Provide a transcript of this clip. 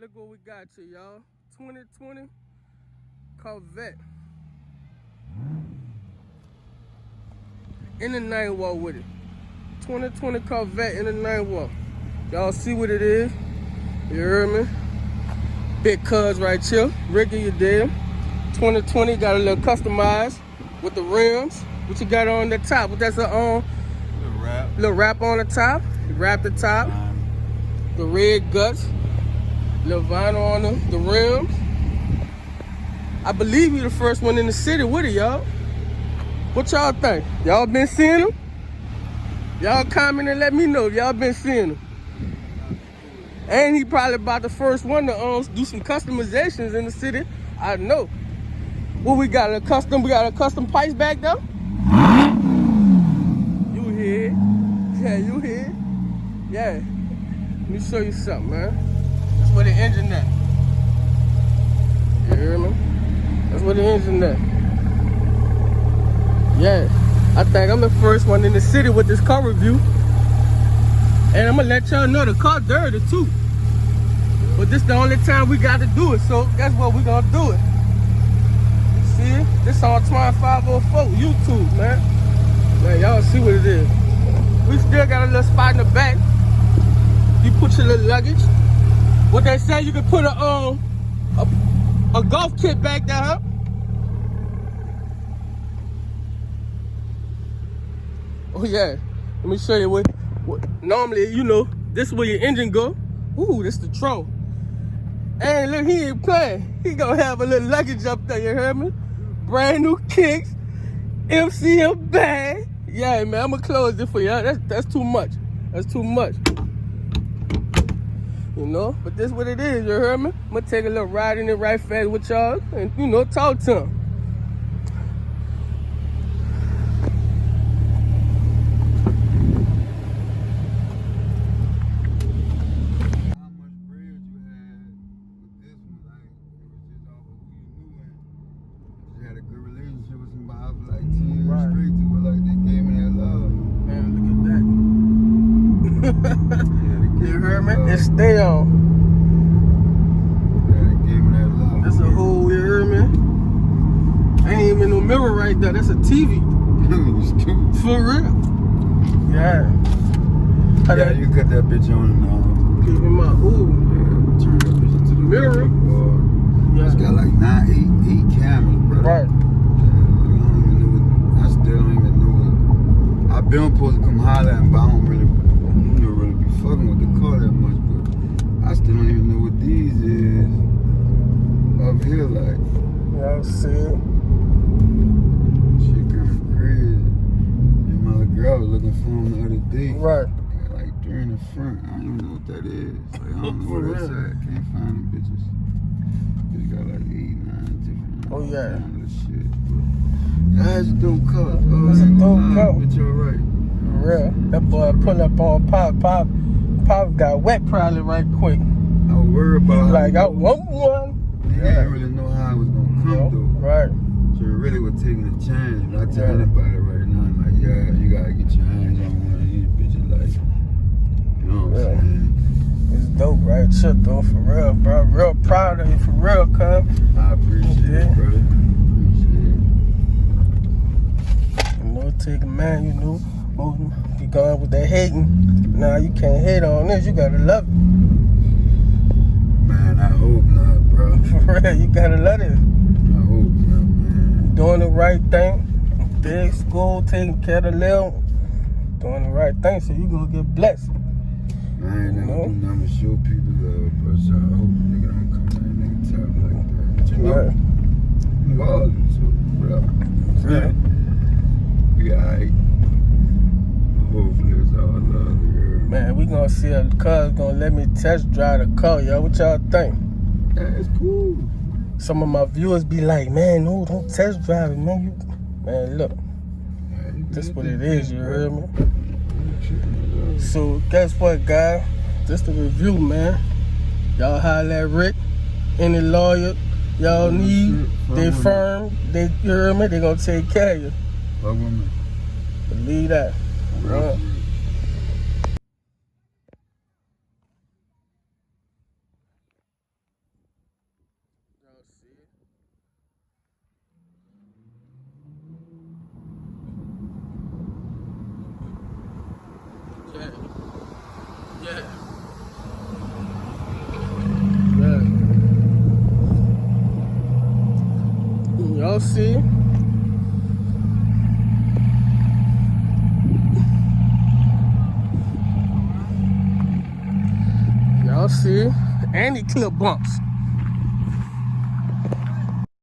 Look what we got here, y'all. 2020 Corvette. In the 9-wall with it. 2020 Corvette in the 9-wall. Y'all see what it is? You heard me? Big cuz right here. Ricky, you did. 2020 got a little customized with the rims. What you got on the top? What that's a little wrap on the top. You wrap the top. The red guts. Little vinyl on the rims. I believe you the first one in the city with it, y'all. What y'all think? Y'all been seeing them? Y'all comment and let me know if y'all been seeing them. And he probably about the first one to do some customizations in the city. I know. What we got? We got a custom pipes back there? You here? Yeah, you here? Yeah. Let me show you something, man. That's where the engine at. You hear me? That's where the engine at. Yeah. I think I'm the first one in the city with this car review. And I'm gonna let y'all know the car dirty too. But this the only time we got to do it, so that's what we gonna do it. You see it? This on Toine504 YouTube, man. Man, y'all see what it is. We still got a little spot in the back. You put your little luggage. What they say, you can put a golf kit back there, huh? Oh yeah. Let me show you what normally, you know, this is where your engine go. Ooh, this the trunk. And look, he ain't playing. He gonna have a little luggage up there, you heard me? Brand new kicks, MCM bag. Yeah, man, I'm gonna close it for y'all. That's too much. That's too much. You know, but this what it is, you heard me? I'm gonna take a little ride in it right fast with y'all and, you know, talk to him. You heard me? It stay on. That's a hole, you heard me? Ain't even no mirror right there. That's a TV. For real. Yeah. Yeah, you cut that bitch on and keep him up. Ooh. Yeah, turn that bitch into the mirror. Yeah. It's got like eight cameras, bro. Right. I still don't even know what. I've been supposed to come holler at him, but I don't really be fucking with the car that much, but I still don't even know what these is up here, like. Yeah, I see it. Shit kinda crazy. And my little girl was looking for him the other day. Right. Like during the front, I don't even know what that is. Like, I don't know where that's at. Can't find them bitches. They got like 8, 9 different. Oh yeah. Shit. That's a dope car. That's a dope car. But you're right. For real. That boy pull up on Pop got wet probably right quick. I was worried about like I want one. I didn't really know how it was gonna come though. Right. So it really was taking a chance. But I tell anybody right now, I'm like, yeah, you gotta get your hands on one of these bitches, like, you know what I'm saying? It's dope, right? Shit though, for real, bro. Real proud of you, for real, cuz. I appreciate it, brother. You know, take a man, you know. You going with that hating. Nah, you can't hate on this. You gotta love it. Man, I hope not, bro. For real, you gotta love it. I hope not, man. Doing the right thing. Big school, taking care of the little. Doing the right thing, so you gonna get blessed. I ain't never do nothing to show people love, bro. So I hope nigga don't come down nigga top like that. But you know, regardless, so whatever. Yeah. We alright. Hopefully it's all love here. Man, we gonna see a cuz gonna let me test drive the car, y'all. What y'all think? Yeah, it's cool. Some of my viewers be like, man, no, don't test drive it, man. Man, look. This what it is, you heard me? So, guess what, guys? This the review, man. Y'all holler at Rick. Any lawyer y'all need, they firm, you heard me? They gonna take care of you. Believe that. Right. Yeah. Yeah. Y'all see? Y'all see? And he clip bumps.